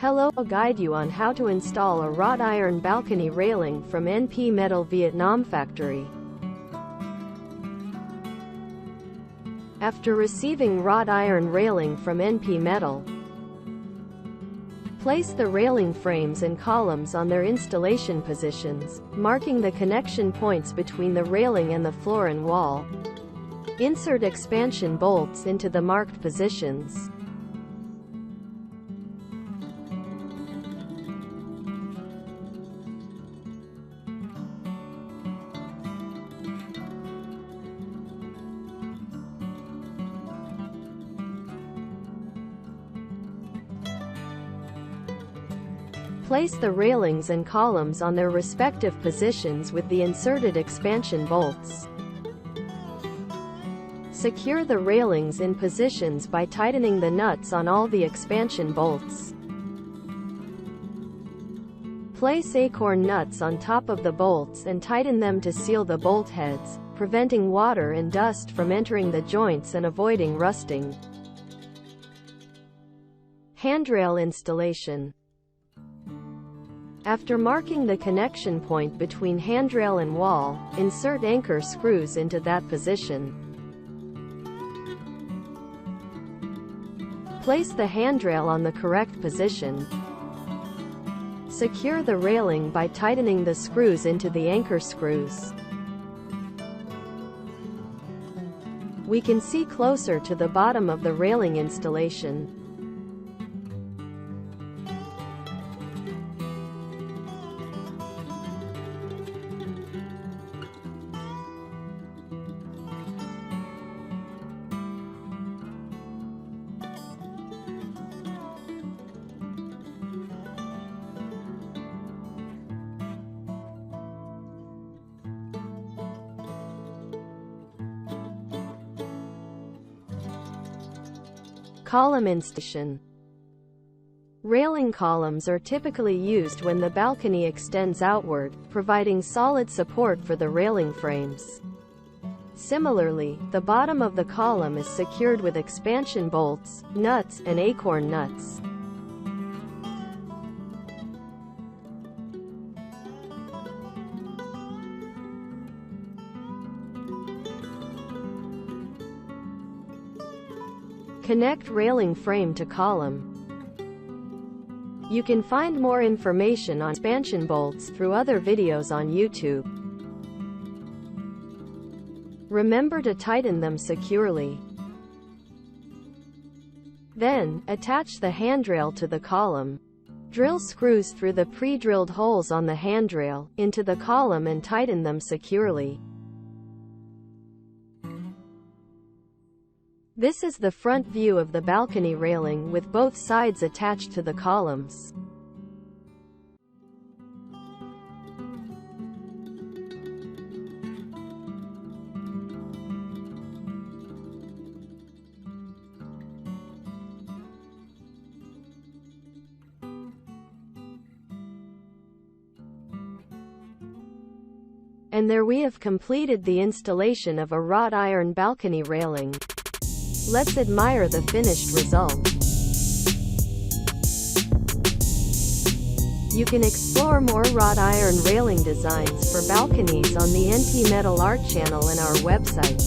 Hello, I'll guide you on how to install a wrought iron balcony railing from NP Metal Vietnam factory. After receiving wrought iron railing from NP Metal, place the railing frames and columns on their installation positions, marking the connection points between the railing and the floor and wall. Insert expansion bolts into the marked positions. Place the railings and columns on their respective positions with the inserted expansion bolts. Secure the railings in positions by tightening the nuts on all the expansion bolts. Place acorn nuts on top of the bolts and tighten them to seal the bolt heads, preventing water and dust from entering the joints and avoiding rusting. Handrail installation. After marking the connection point between handrail and wall, insert anchor screws into that position. Place the handrail on the correct position. Secure the railing by tightening the screws into the anchor screws. We can see closer to the bottom of the railing installation. Column installation. Railing columns are typically used when the balcony extends outward, providing solid support for the railing frames. Similarly, the bottom of the column is secured with expansion bolts, nuts, and acorn nuts. Connect railing frame to column. You can find more information on expansion bolts through other videos on YouTube. Remember to tighten them securely. Then, attach the handrail to the column. Drill screws through the pre-drilled holes on the handrail, into the column and tighten them securely. This is the front view of the balcony railing with both sides attached to the columns. And there we have completed the installation of a wrought iron balcony railing. Let's admire the finished result. You can explore more wrought iron railing designs for balconies on the NP Metal Art channel and our website.